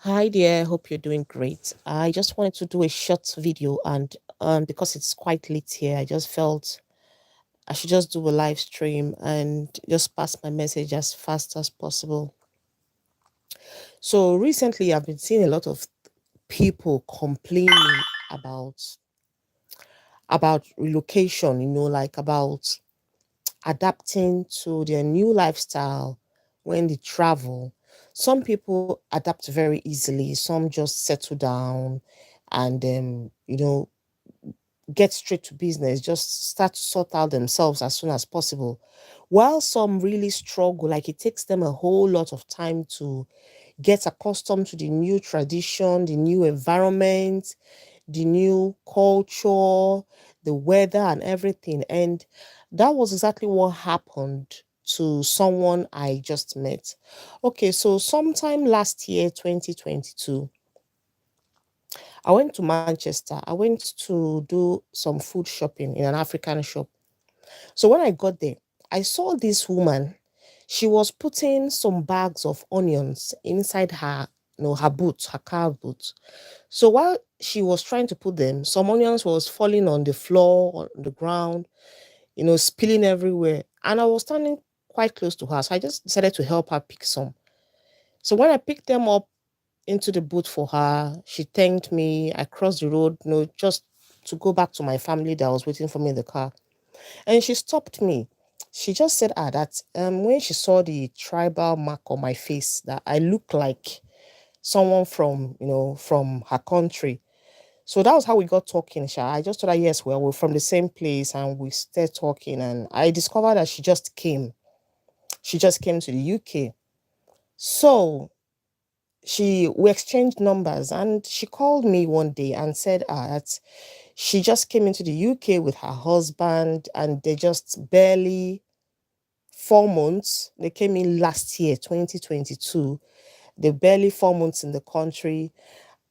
Hi there, hope you're doing great. I just wanted to do a short video and because it's quite late here, I just felt I should just do a live stream and just pass my message as fast as possible. So recently I've been seeing a lot of people complaining about about relocation, like about adapting to their new lifestyle when they travel. Some people adapt very easily, some just settle down and get straight to business, just start to sort out themselves as soon as possible. While some really struggle, like it takes them a whole lot of time to get accustomed to the new tradition, the new environment, the new culture, the weather, and everything. And that was exactly what happened to someone I just met. Okay, so sometime last year, 2022, I went to Manchester. I went to do some food shopping in an African shop. So when I got there, I saw this woman. She was putting some bags of onions inside her boot, her car boot. So while she was trying to put them, some onions was falling on the floor, on the ground, spilling everywhere. And I was standing quite close to her. So I just decided to help her pick some. So when I picked them up into the boot for her, she thanked me. I crossed the road, just to go back to my family that was waiting for me in the car. And she stopped me. She just said that when she saw the tribal mark on my face, that I look like someone from her country. So that was how we got talking, Sha. I just told her, yes, well, we're from the same place and we started talking. And I discovered that she just came. She just came to the UK. So we exchanged numbers and she called me one day and said that she just came into the UK with her husband and they just barely 4 months. They came in last year, 2022. They're barely 4 months in the country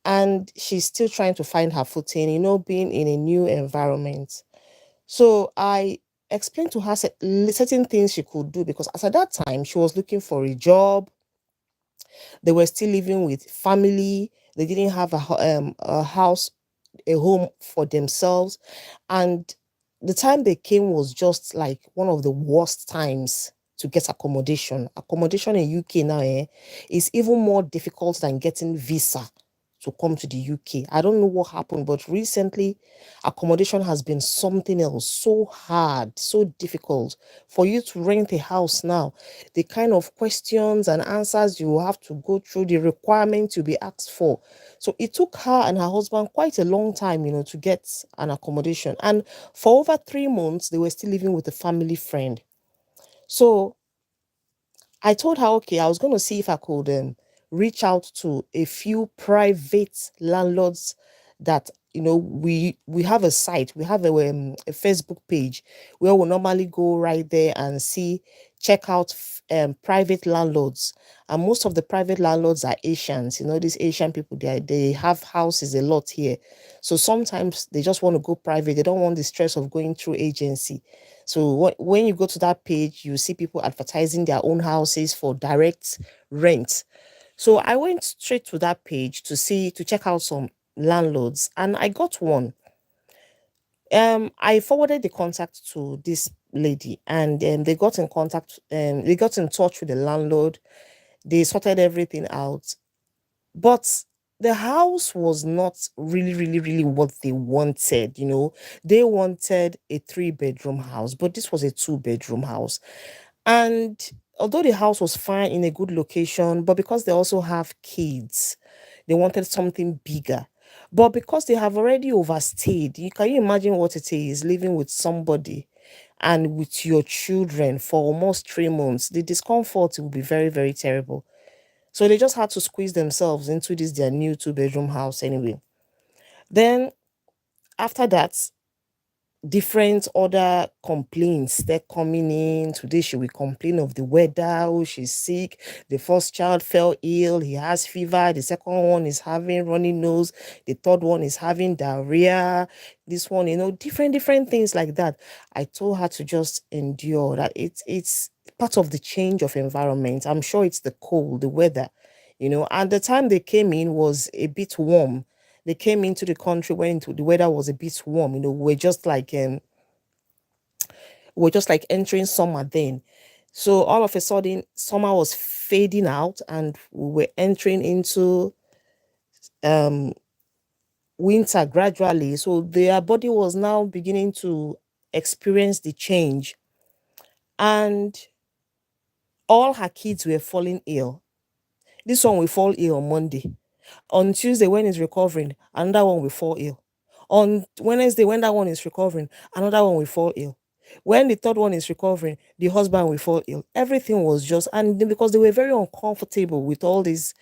and she's still trying to find her footing, being in a new environment. So I explained to her certain things she could do because as at that time she was looking for a job. They were still living with family. They didn't have a house, a home for themselves. And the time they came was just like one of the worst times to get accommodation. Accommodation in UK now is even more difficult than getting visa to come to the UK. I don't know what happened, but recently accommodation has been something else, so hard, so difficult for you to rent a house now. The kind of questions and answers you have to go through, the requirements you'll be asked for. So it took her and her husband quite a long time, to get an accommodation. And for over 3 months, they were still living with a family friend. So I told her, okay, I was going to see if I could reach out to a few private landlords that we have a site, we have a Facebook page where we normally go right there and check out private landlords. And most of the private landlords are Asians. These Asian people, they have houses a lot here. So sometimes they just want to go private. They don't want the stress of going through agency. So when you go to that page, you see people advertising their own houses for direct rent. So I went straight to that page to check out some landlords, and I got one. I forwarded the contact to this lady, and they got in contact. They got in touch with the landlord. They sorted everything out, but the house was not really, really, really what they wanted. They wanted a 3 bedroom house, but this was a 2 bedroom house. And although the house was fine in a good location, but because they also have kids, they wanted something bigger. But because they have already overstayed, can you imagine what it is living with somebody and with your children for almost 3 months? The discomfort will be very, very terrible. So they just had to squeeze themselves into this their new 2 bedroom house anyway. Then after that, different other complaints they're coming in. Today she will complain of the weather. Oh, she's sick. The first child fell ill, he has fever. The second one is having runny nose. The third one is having diarrhea. This one, different things like that. I told her to just endure that. It's part of the change of environment. I'm sure it's the cold, the weather. And the time they came in was a bit warm. They came into the country when the weather was a bit warm. We're just like entering summer then. So all of a sudden, summer was fading out, and we were entering into um winter gradually. So their body was now beginning to experience the change, and all her kids were falling ill. This one will fall ill on Monday. On Tuesday, when he's recovering, another one will fall ill. On Wednesday, when that one is recovering, another one will fall ill. When the third one is recovering, the husband will fall ill. Everything was just, and because they were very uncomfortable with all these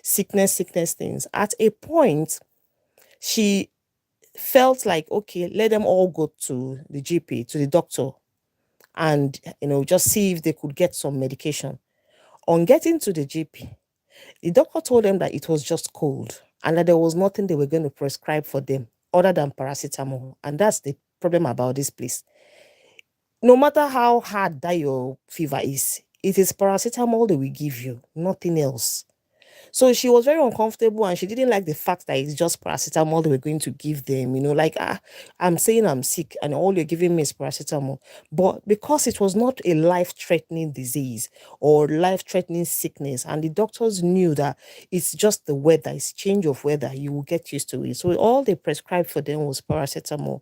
sickness things. At a point, she felt like, okay, let them all go to the GP, to the doctor, and just see if they could get some medication. On getting to the GP, the doctor told them that it was just cold and that there was nothing they were going to prescribe for them other than paracetamol. And that's the problem about this place. No matter how hard that your fever is, it is paracetamol they will give you, nothing else. So she was very uncomfortable, and she didn't like the fact that it's just paracetamol they were going to give them. Like, I'm saying I'm sick and all you're giving me is paracetamol. But because it was not a life-threatening disease or life-threatening sickness, and the doctors knew that it's just the weather, it's change of weather, you will get used to it. So all they prescribed for them was paracetamol.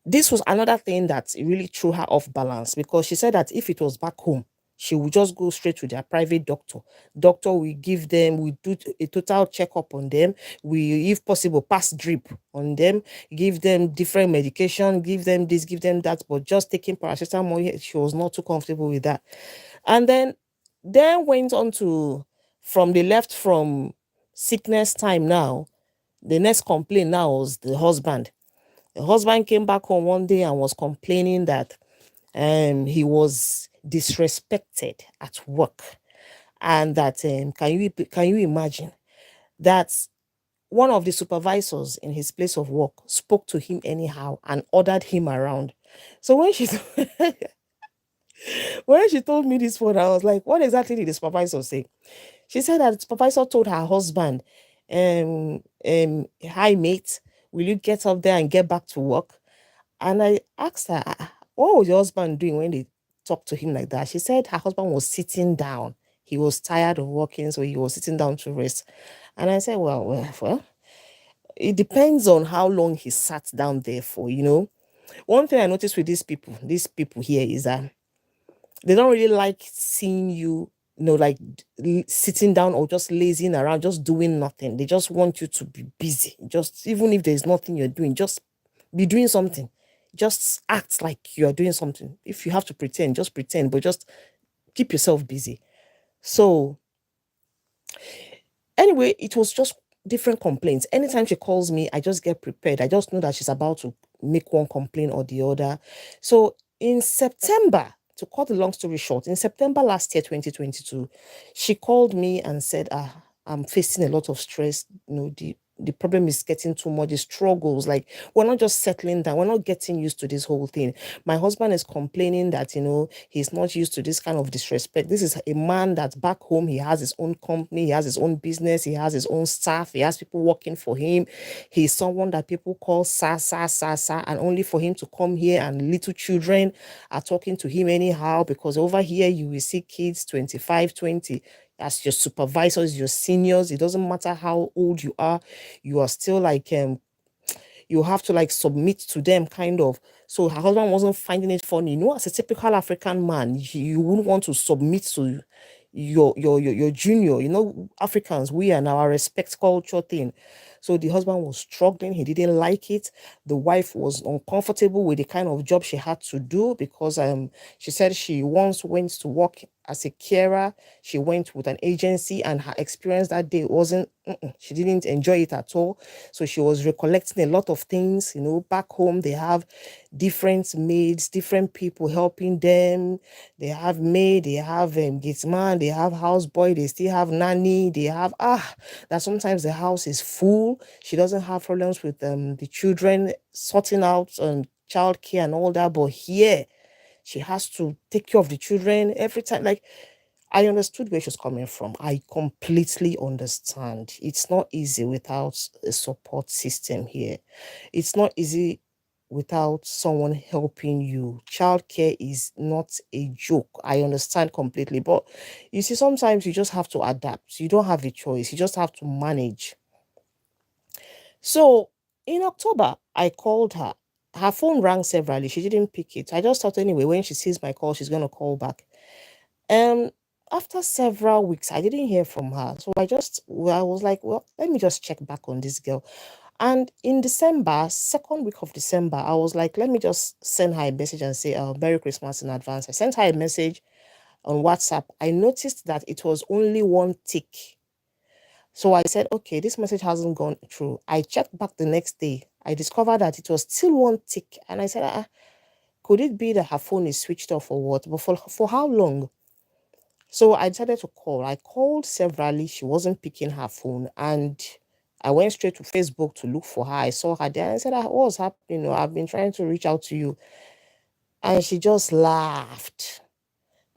This was another thing that really threw her off balance, because she said that if it was back home, she would just go straight to their private doctor. Doctor will give them, we do a total checkup on them. We, if possible, pass drip on them, give them different medication, give them this, give them that. But just taking paracetamol, she was not too comfortable with that. And then went on to, from the left from sickness time now, the next complaint now was the husband. The husband came back home one day and was complaining that he was disrespected at work, and that can you imagine that one of the supervisors in his place of work spoke to him anyhow and ordered him around. So when she when she told me this one, I was like, what exactly did the supervisor say? She said that the supervisor told her husband, hi mate, will you get up there and get back to work? And I asked her, what was your husband doing when they talked to him like that? She said her husband was sitting down. He was tired of working, so he was sitting down to rest. And I said, well, it depends on how long he sat down there for. One thing I noticed with these people here is that they don't really like seeing you, like sitting down or just lazing around, just doing nothing. They just want you to be busy. Just even if there's nothing you're doing, just be doing something. Just act like you're doing something. If you have to pretend, just pretend, but just keep yourself busy. So anyway, it was just different complaints. Anytime she calls me, I just get prepared. I just know that she's about to make one complaint or the other. So in September, to cut the long story short, in September last year, 2022, she called me and said, I'm facing a lot of stress. The problem is getting too much, the struggles, like we're not just settling down, we're not getting used to this whole thing. My husband is complaining that he's not used to this kind of disrespect. This is a man that's back home, he has his own company, he has his own business, he has his own staff, he has people working for him. He's someone that people call sa, and only for him to come here and little children are talking to him anyhow, because over here you will see kids 25, 20 as your supervisors, your seniors. It doesn't matter how old you are still like you have to like submit to them, kind of. So her husband wasn't finding it funny. As a typical African man, you wouldn't want to submit to your junior. Africans, we are in our respect culture thing. So the husband was struggling, he didn't like it. The wife was uncomfortable with the kind of job she had to do, because she said she once went to work as a carer. She went with an agency, and her experience that day wasn't, she didn't enjoy it at all. So she was recollecting a lot of things. Back home they have different maids, different people helping them. They have maid, they have gate man, they have houseboy, they still have nanny, they have that sometimes the house is full. She doesn't have problems with the children sorting out childcare and all that, but here she has to take care of the children every time. Like, I understood where she was coming from. I completely understand. It's not easy without a support system here. It's not easy without someone helping you. Childcare is not a joke. I understand completely. But you see, sometimes you just have to adapt. You don't have a choice. You just have to manage. So in October, I called her. Her phone rang severally. She didn't pick it. I just thought anyway, when she sees my call, she's gonna call back. Um, After several weeks, I didn't hear from her. So I was like, well, let me just check back on this girl. And in December, second week of December, I was like, let me just send her a message and say, Merry Christmas in advance. I sent her a message on WhatsApp. I noticed that it was only one tick. So I said, okay, this message hasn't gone through. I checked back the next day. I discovered that it was still one tick. And I said, could it be that her phone is switched off or what? But for how long? So I decided to call. I called severally. She wasn't picking her phone. And I went straight to Facebook to look for her. I saw her there. I said, what's happening? I've been trying to reach out to you. And she just laughed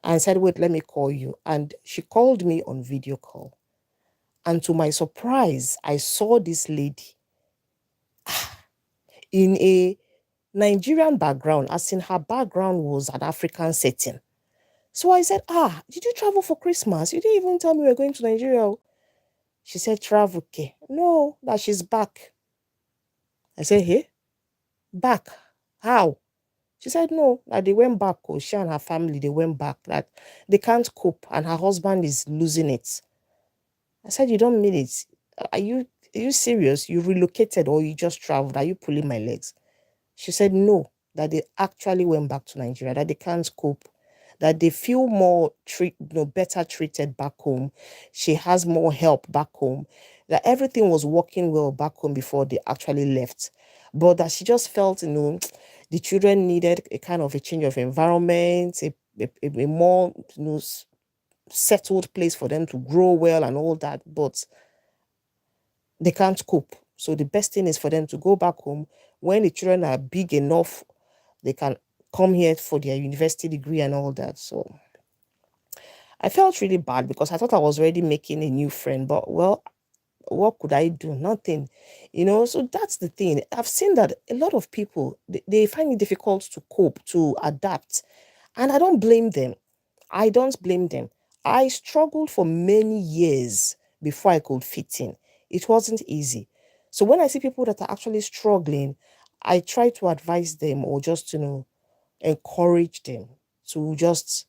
and said, wait, let me call you. And she called me on video call. And to my surprise, I saw this lady in a Nigerian background, as in her background was an African setting. So I said, did you travel for Christmas? You didn't even tell me we were going to Nigeria. She said, travel, okay. No, that she's back. I said, hey, back? How? She said, no, that they went back. Oh, she and her family, they went back. That they can't cope and her husband is losing it. I said, you don't mean it. Are you serious? You relocated or you just traveled? Are you pulling my legs? She said, no, that they actually went back to Nigeria, that they can't cope, that they feel better treated back home. She has more help back home, that everything was working well back home before they actually left. But that she just felt, the children needed a kind of a change of environment, a more, settled place for them to grow well and all that. But they can't cope. So the best thing is for them to go back home. When the children are big enough, they can come here for their university degree and all that. So I felt really bad because I thought I was already making a new friend, but well, what could I do? Nothing, So that's the thing. I've seen that a lot of people they find it difficult to cope, to adapt, and I don't blame them. I don't blame them. I struggled for many years before I could fit in. It wasn't easy. So when I see people that are actually struggling, I try to advise them or just, encourage them to just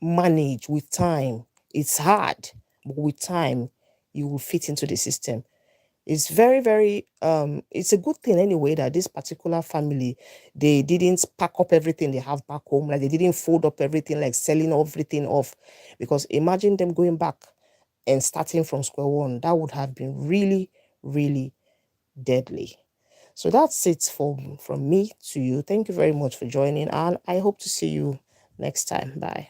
manage with time. It's hard, but with time, you will fit into the system. It's very, very it's a good thing anyway that this particular family, they didn't pack up everything they have back home, like they didn't fold up everything, like selling everything off. Because imagine them going back and starting from square one. That would have been really, really deadly. So that's it from me to you. Thank you very much for joining, and I hope to see you next time. Bye.